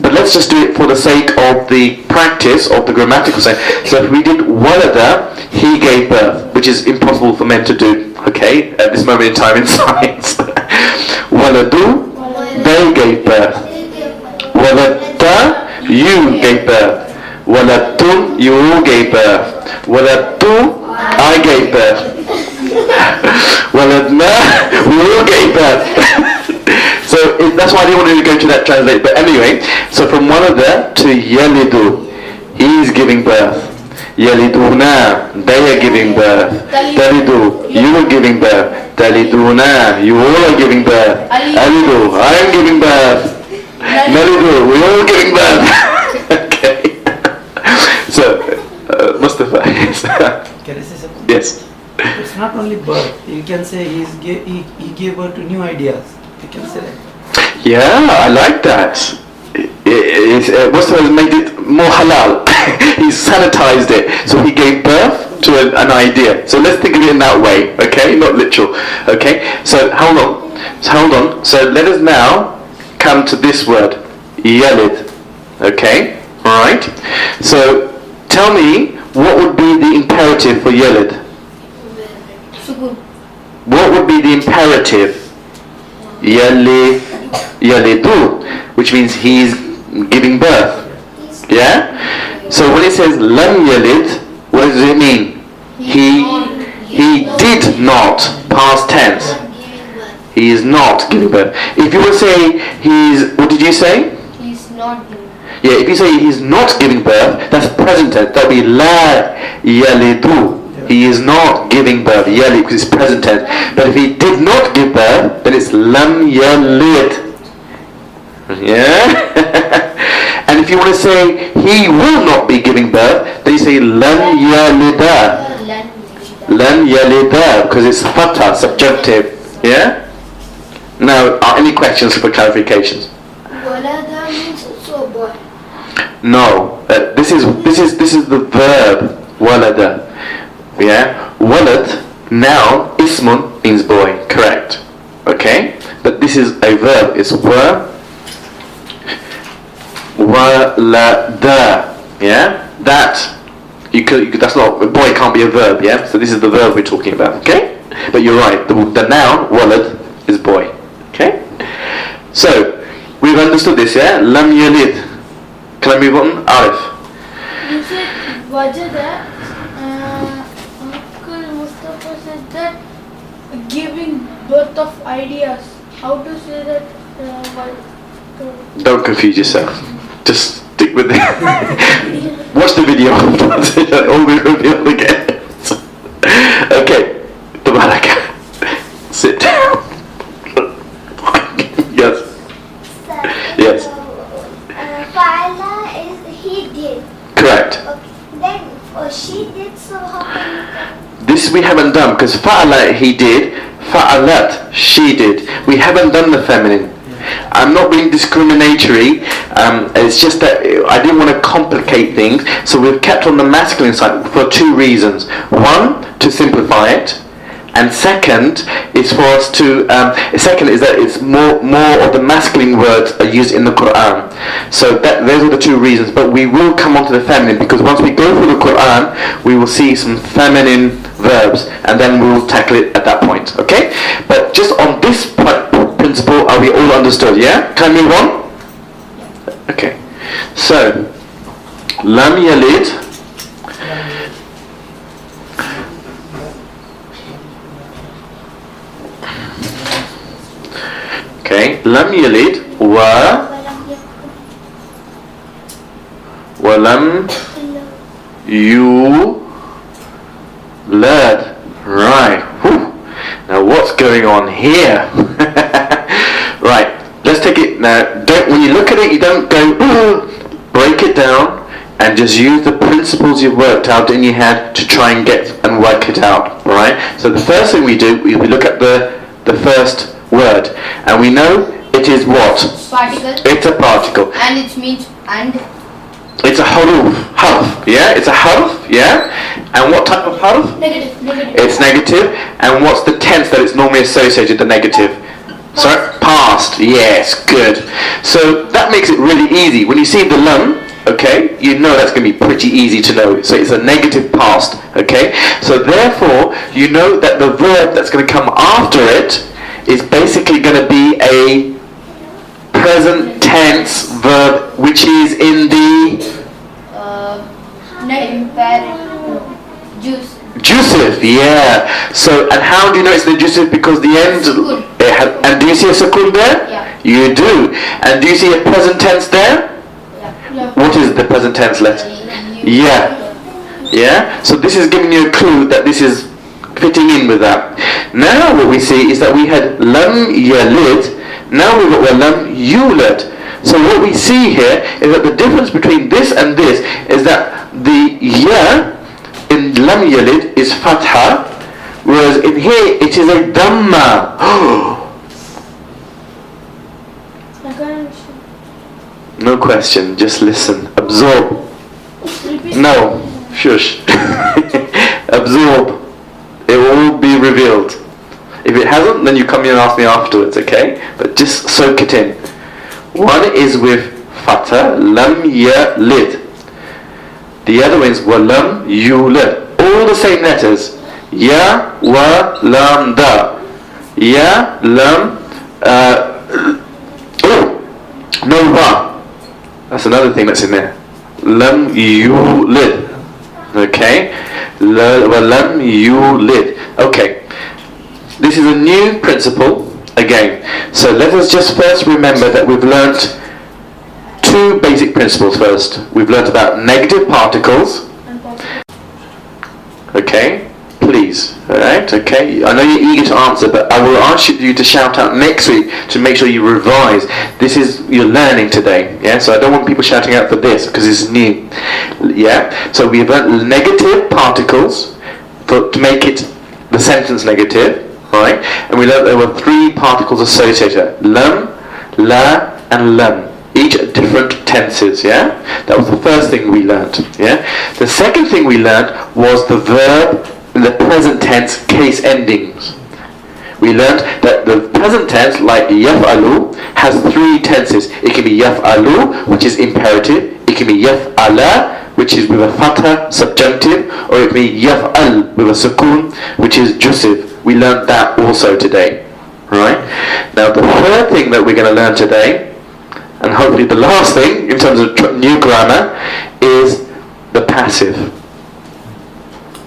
but let's just do it for the sake of the practice of the grammatical sense. So if we did walada, he gave birth, which is impossible for men to do. Okay? At this moment in time in science. Waladu, they gave birth. Waladta, you gave birth. Waladtum, you all gave birth. Waladtu, I gave birth. Waladna, we all gave birth. So that's why I didn't want to go to that translate. But anyway, so from walada to yalidu, he is giving birth. Yaliduna, they are giving birth. Talidu, you are giving birth. Taliduna, you all are giving birth. Alidu, I am giving birth. Nalidu, we all giving birth. Okay. So, Mustafa. Can I say something? Yes. It's not only birth. You can say he gave birth to new ideas. You can say that. Yeah, I like that. Mustafa has made it more halal. He sanitized it. So he gave birth to an idea. So let's think of it in that way. Okay? Not literal. Okay? So hold on. So let us now come to this word. Yalid. Okay? Alright? So tell me, what would be the imperative for yalid? What would be the imperative? Yalidu, which means he's giving birth. Yeah? So when it says lam yalid, what does it mean? He did not, past tense. He is not giving birth. If you were to say what did you say? He's not giving birth. Yeah, if you say he's not giving birth, that's present tense. That would be la yalidu. He is not giving birth, yalid, because it's present tense. But if he did not give birth, then it's lam yalid. Yeah? And if you want to say he will not be giving birth, then you say lam yalida. Lam yalida, because it's fatha, subjunctive. Yeah? Now, are any questions for clarifications? Walada means also a boy. No, this is the verb walada. Yeah, walad noun ismun means boy. Correct. Okay, but this is a verb. It's walada. Yeah, that you could. That's not a boy. Can't be a verb. Yeah, so this is the verb we're talking about. Okay, but you're right. The noun walad is boy. Okay, so we've understood this. Yeah, lam yalid. Can I move on? Arif. You said wajada. Uncle Mustafa said that giving birth of ideas. How to say that? Don't confuse yourself. Just stick with it. Watch the video. It will be revealed again. Okay. Tabaraka. Sit down. Yes. Yes. Fa'ala is he did. Correct. Okay. Then she did, so how can you tell? This we haven't done because fa'ala he did, fa'alat she did. We haven't done the feminine. I'm not being discriminatory. It's just that I didn't want to complicate things, so we've kept on the masculine side for two reasons. One, to simplify it, and second is for us to. Second is that it's more of the masculine words are used in the Quran. So those are the two reasons. But we will come on to the feminine because once we go through the Quran, we will see some feminine verbs, and then we will tackle it at that point. Okay? But just on this principle, are we all understood? Yeah? Can I move on? Okay. So, lam yalid. Okay, lam yalid wa lam yulad. Right. Whew. Now what's going on here? Right. Let's take it now. When you look at it, you don't go. Break it down and just use the principles you've worked out in your head to try and get and work it out. All right. So the first thing we do, we look at the first word, and we know it is what? Particle. It's a particle. And it means and. It's a harf, yeah? It's a harf, yeah? And what type of harf? Negative. It's negative. And what's the tense that it's normally associated, the negative? Sorry? Past, yes, good. So that makes it really easy. When you see the lam, okay, you know that's going to be pretty easy to know. So it's a negative past, okay? So therefore, you know that the verb that's going to come after it is basically going to be a present tense verb which is in the Jusif, yeah. So, and how do you know it's the Jusif? Because the end, and do you see a sukun there? Yeah. You do. And do you see a present tense there? Yeah. What is the present tense letter? Yeah. Yeah. So this is giving you a clue that this is fitting in with that. Now what we see is that we had lam yalid. Now we've got lam yulad. So what we see here is that the difference between this and this is that the ya in lam yalid is fatha, whereas in here it is a dhamma. No question, just listen, absorb. No, shush. Absorb. It will be revealed. If it hasn't, then you come in and ask me afterwards, okay? But just soak it in. One is with fatha, lam yalid. The other one is wa lam yulad. All the same letters. Ya, wa, lam, da. Ya, lam, no wa. That's another thing that's in there. Lam yulad. Okay? Wa lam yulad. Okay. This is a new principle again. So let us just first remember that we've learnt two basic principles first. We've learnt about negative particles. Okay, please. Alright, okay. I know you're eager to answer, but I will ask you to shout out next week to make sure you revise. This is, you're learning today. Yeah, so I don't want people shouting out for this because it's new. Yeah, so we've learnt negative particles to make it the sentence negative. right? And we learned there were 3 particles associated: lam, la, and lam. Each at different tenses, yeah? That was the first thing we learned, yeah? The second thing we learned was the verb in the present tense case endings. We learned that the present tense, like yaf'alu, has 3 tenses. It can be yaf'alu, which is imperative. It can be yaf'ala, which is with a fatha, subjunctive. Or it can be yaf'al, with a sukoon, which is jusive. We learned that also today, right? Now the third thing that we're going to learn today, and hopefully the last thing in terms of new grammar, is the passive.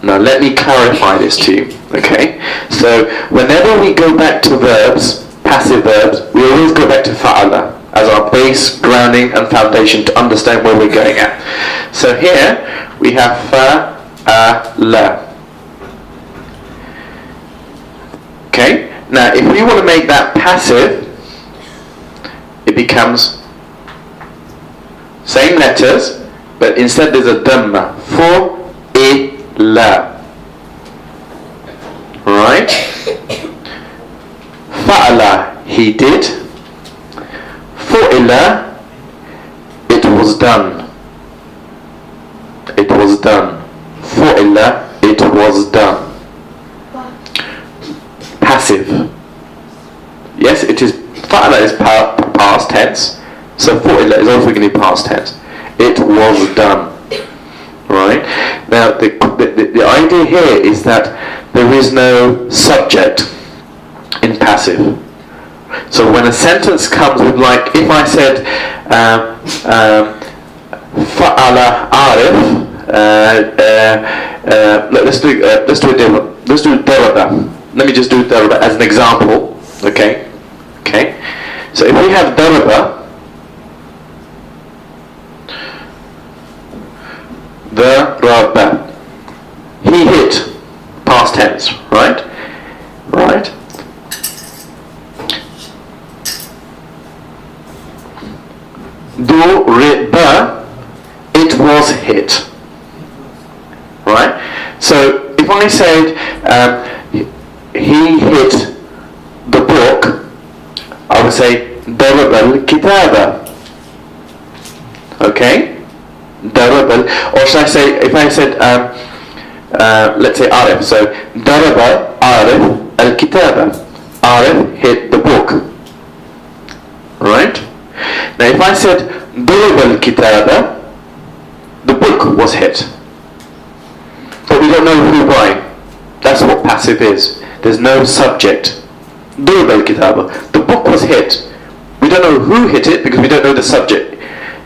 Now let me clarify this to you, okay? So whenever we go back to verbs, passive verbs, we always go back to fa'ala as our base, grounding and foundation to understand where we're going at. So here we have fa'ala. Okay? Now if we want to make that passive, it becomes same letters, but instead there's a dhamma. Fu'ila. Right? Fa'ala, he did. Fu'ila, it was done. It was done. Fu'ila, it was done. Passive. Yes, it is. Fa'ala is past tense. So fu'ila is also going to be past tense. It was done. Right? Now the idea here is that there is no subject in passive. So when a sentence comes with, like, if I said fa'ala arif, let's do daraba. Let me just do daraba as an example. Okay. So if we have daraba, daraba, he hit, past tense, right? Duriba, it was hit, right? So if I said he hit the book, I would say daraba al-kitaba. Okay? Daraba, or should I say, if I said let's say Arif, so daraba Arif al-kitaba. Arif hit the book. Right? Now if I said daraba al-kitaba, the book was hit. But we don't know who by. That's what passive is. There's no subject. Daraba al-kitaba, the book was hit. We don't know who hit it because we don't know the subject.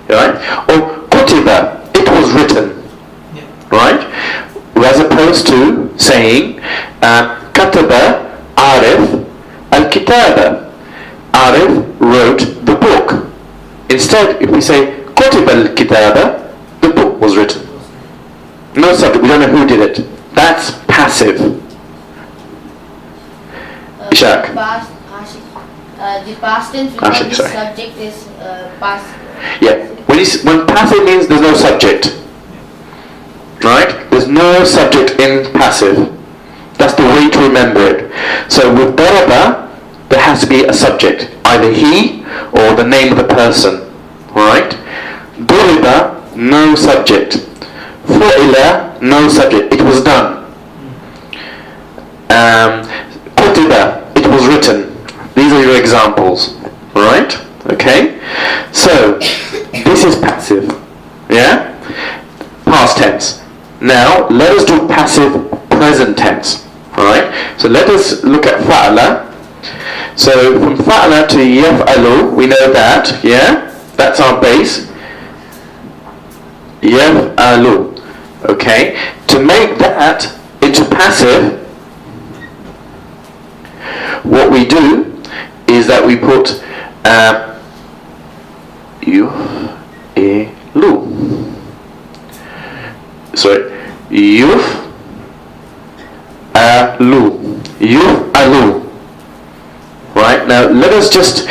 Right? Or kutiba, it was written. Right? As opposed to saying kataba Arif al-kitaba. Arif wrote the book. Instead, if we say kutiba al-kitaba, the book was written. No subject, we don't know who did it. That's passive. Ishaq. The past tense without the subject is passive. Yeah. When passive means there's no subject. Right? There's no subject in passive. That's the way to remember it. So with daraba, there has to be a subject. Either he or the name of the person. Right? Duriba, no subject. Fu'ila, no subject. It was done. Kutiba, it was written. These are your examples. Right? Okay? So, this is passive. Yeah? Past tense. Now, let us do passive present tense. Alright? So let us look at fa'ala. So from fa'ala to yaf'alu, we know that, yeah? That's our base. Yaf'alu. Okay? To make that into passive, what we do is that we put yuf'ilu. Sorry, yuf'alu. Right, now let us just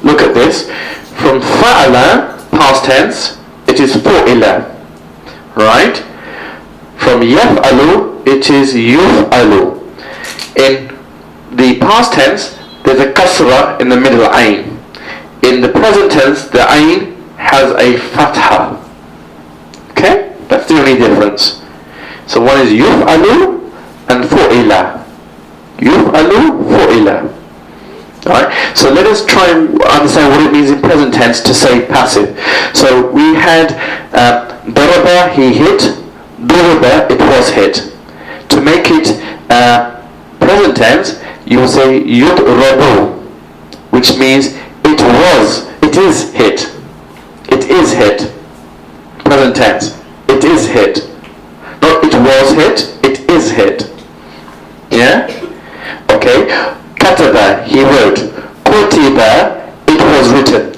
look at this. From fa'ala, past tense, it is fu'ila. Right? From yaf'alu, it is yuf'alu. In the past tense, there's a kasra in the middle, ayn. In the present tense, the ayn has a fatha. Okay? That's the only difference. So one is yuf'alu and fu'ila. Yuf'alu, fu'ila. Alright? So let us try and understand what it means in present tense to say passive. So we had daraba, he hit. Duraba, it was hit. To make it present tense, you will say yudrabu, which means it is hit. It is hit. Present tense. It is hit. Not it was hit, it is hit. Yeah? Okay. Kataba, he wrote. Kutiba, it was written.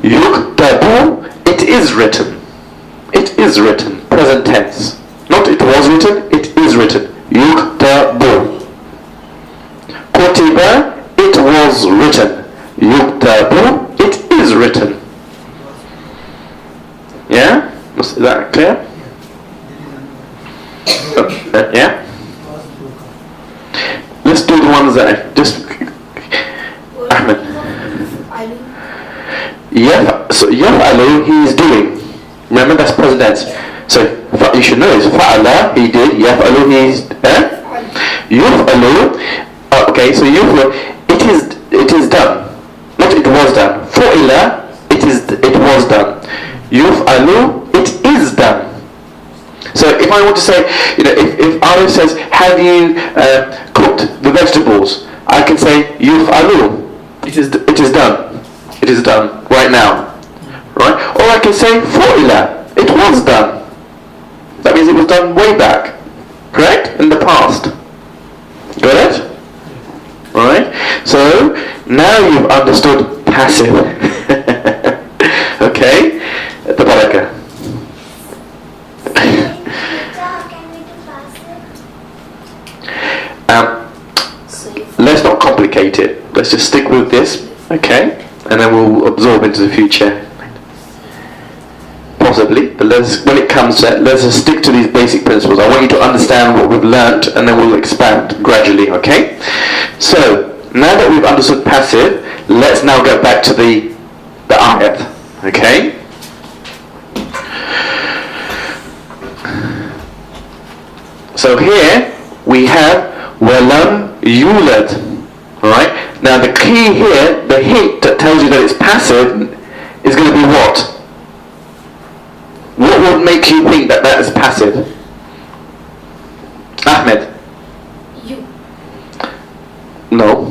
Yuktabu, it is written. It is written. Present tense. Not it was written, it is written. Yuktabu. Kutiba, it was written. Yuktabu, it is written. Yeah? Is that clear? Yeah? Let's do the ones that I just... Ahmed. So yaf'alu, he is doing. Remember, that's present tense. So you should know it's fa'ala, he did. Yaf'alu, he is... Yuf'alu, okay, so yuf'alu, it is done. Not it was done. Fu'ila, it was done. Yuf'alu, it is done. So if I want to say, if Arif says, have you cooked the vegetables? I can say, yuf'alu, it is done. It is done right now. Right? Or I can say, fu'ila, it was done. That means it was done way back. Correct? In the past. Got it? Alright? So, now you've understood passive. Okay? The baraka. Can we do passive? Let's not complicate it. Let's just stick with this. Okay? And then we'll absorb into the future. Possibly. But when it comes to it, let's just stick to these basic principles. I want you to understand what we've learnt, and then we'll expand gradually. Okay? So, now that we've understood passive, let's now get back to the ayat. Okay? So here we have walam yulad. Alright? Now the key here, the hint that tells you that it's passive, is going to be what? What would make you think that is passive? Ahmed? You. No.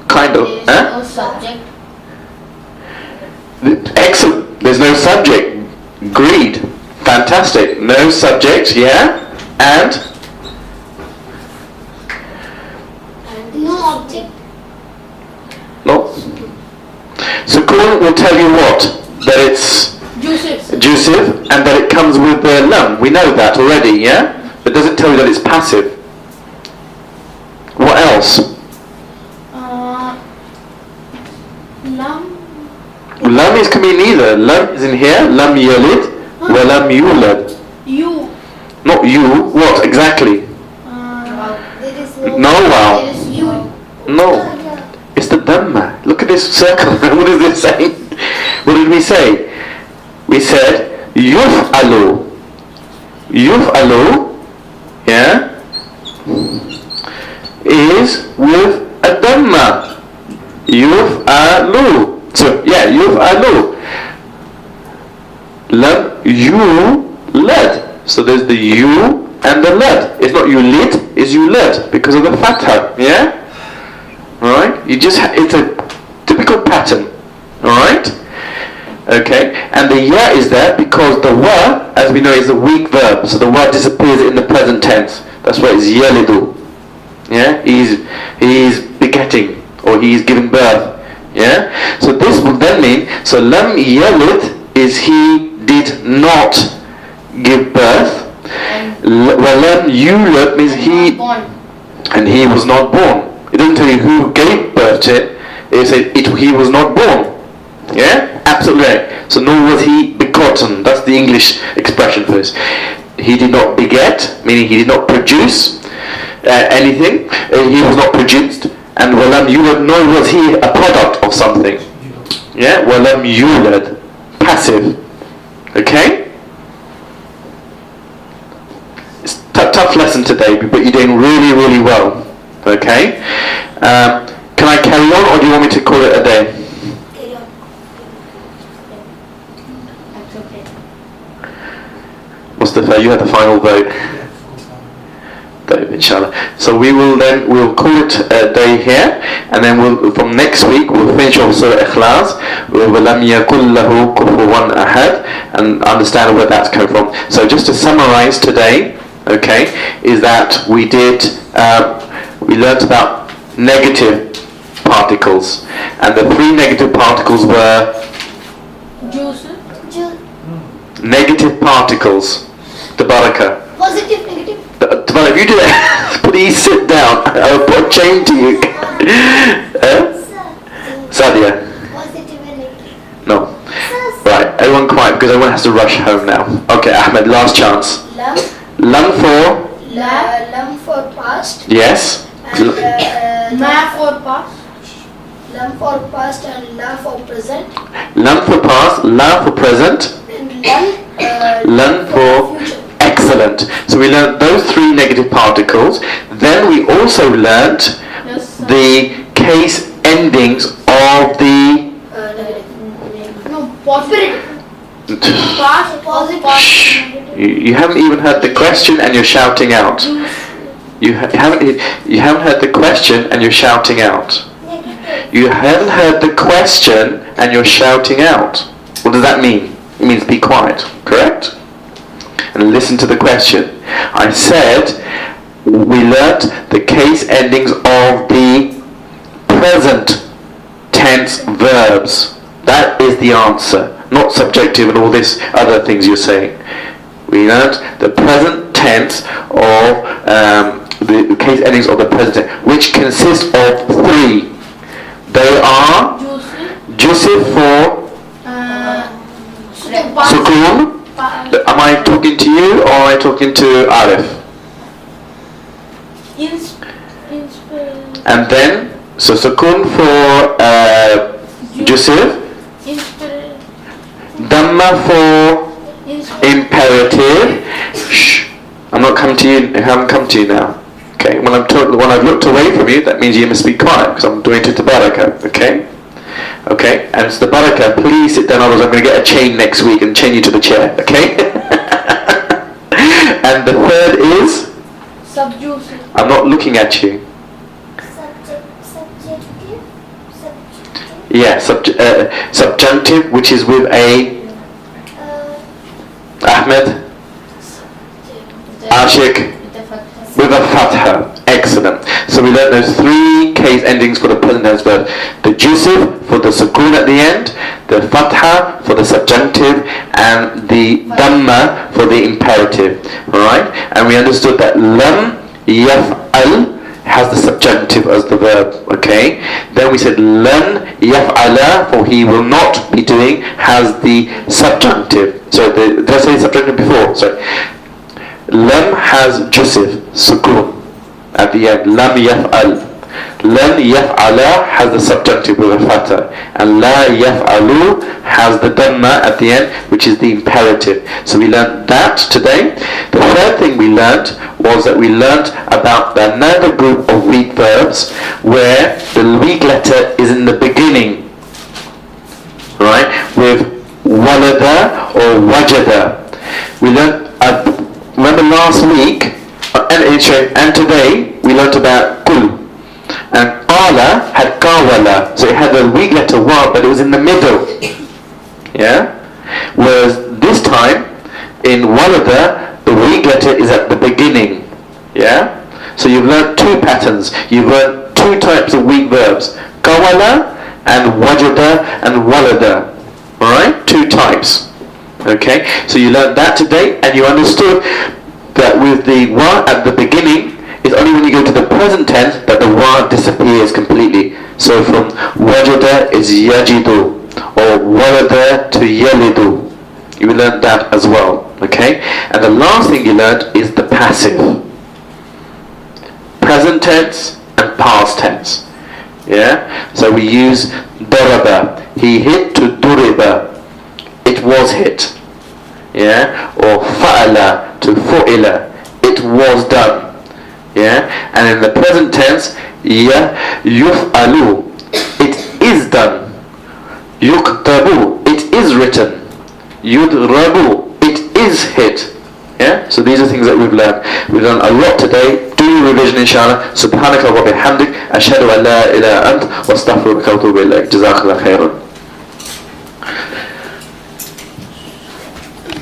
Kind of. There's no subject. Excellent. There's no subject. Greed. Fantastic. No subject, yeah? And? No object. No. Sukun will tell you what? That it's jusive and that it comes with the lam. We know that already, yeah? It doesn't tell you that it's passive. What else? Lam is coming neither. Lam is in here. Lam yalid. Wa lam yulad. You. Not you. What exactly? There is No wow. There is you. No. It's the dhamma. Look at this circle. What is this saying? What did we say? We said yuf'alu. Yuf'alu, yeah, is with a dhamma. Yuf'alu. So yeah, yuf'alu. Lam you led. So there's the you and the led. It's not you lit, it's you led because of the fatha. Yeah. All right. It's a typical pattern. All right. Okay, and the ya is there because the wa, as we know, is a weak verb, so the wa disappears in the present tense. That's why it's yalidu. Yeah, he's begetting, or he's giving birth. Yeah, so this would then mean, so lam yalid is he did not give birth. Well, lam yulad means he, and he was not born. It doesn't tell you who gave birth to it. It said he was not born. Yeah, absolutely right. So nor was he begotten. That's the English expression for this. He did not beget, meaning he did not produce. anything. He was not produced. And walam yulad, nor was he a product of something. Yeah, walam yulad, passive. Okay? It's a tough lesson today, but you're doing really, really well. Okay? Can I carry on, or do you want me to call it a day? Carry on. That's okay. Mustafa, you had the final vote. Inshallah. So we'll call it a day here, and then from next week we'll finish off Surah Ikhlas with وَلَمْ يَكُنْ لَهُ كُفُوًا أَحَدٌ and understand where that's come from. So just to summarize today, okay, is that we learnt about negative particles, and the three negative particles were Juice. negative particles. Tabaraka. Positive, negative. Well, if you do it, please sit down. I'll put a chain to you. Sadia? Positive and negative. No. Right, everyone quiet because everyone has to rush home now. Okay, Ahmed, last chance. Lam. Lam for? Lam for past. Yes. And Ma for past. lam for past and la for present. Lam for past, la for present, And lam for future. excellent. So we learned those three negative particles. Then we also learnt Yes, sir. the case endings of the Negative. No, positive. Past, Positive. past, negative. You haven't even heard the question and you're shouting out. Juice. You haven't heard the question and you're shouting out. Negative. You haven't heard the question and you're shouting out. What does that mean? It means be quiet, correct? And listen to the question. I said we learnt the case endings of the present tense verbs. That is the answer, not subjective and all this other things you're saying. We learnt the present tense of the case endings of the present tense, which consist of three. They are Juice. Joseph for Past. Sukun. Am I talking to you or am I talking to Arif? And then, so Sukun for Joseph, Dhamma for imperative. Shh. I'm not coming to you. I haven't come to you now. Okay. When I've looked away from you, that means you must be quiet because I'm doing to Tabaraka. Okay. Okay. And it's Tabaraka. Please sit down, otherwise I'm going to get a chain next week and chain you to the chair. Okay. And the third is. Subjunctive. I'm not looking at you. Subjective. Yeah. Subjunctive, which is with a. Ahmed. Ashik. With a fatha. Excellent. So we learned those three case endings for the present tense verb. The Joseph for the sukun at the end, the fatha for the subjunctive, and the dhamma for the imperative. Alright? And we understood that lam yaf'al has the subjunctive as the verb. Okay? Then we said lan yaf'ala, for he will not be doing, has the subjunctive. So did I say subjunctive before? Sorry. Lam has Joseph, sukun at the end. Lam yaf'al. Lan yaf'ala has the subjunctive with a fatha. And la yaf'alu has the dhamma at the end, which is the imperative. So we learned that today. The third thing we learned was that we learned about another group of weak verbs where the weak letter is in the beginning. Right? With walada or wajada. We learned, remember last week, and today, we learnt about kul. And qala had kawala, so it had the weak letter wa, but it was in the middle. Yeah? Whereas this time, in walada, the weak letter is at the beginning. Yeah? So you've learnt two patterns. You've learnt two types of weak verbs. Kawala and wajada and walada. Alright? Two types. Okay? So you learnt that today, and you understood that with the wa at the beginning, it's only when you go to the present tense that the wa disappears completely. So from wajada is yajidu, or walada to yalidu. You learned that as well. Okay? And the last thing you learned is the passive. present tense and past tense. Yeah? So we use daraba. He hit to duriba. It was hit. Yeah? Or fa'ala to fu'ila. It was done. Yeah? And in the present tense, yuf'alu. It is done. Yuktabu. It is written. Yudrabu. It is hit. Yeah? So these are things that we've learned. We've done a lot today. Do your revision inshallah. Subhanaka wa bihamdik. Ashhadu an la ilaha ant. Wa astaghfiruka wa atubu ilayk. Jazakallah khairan.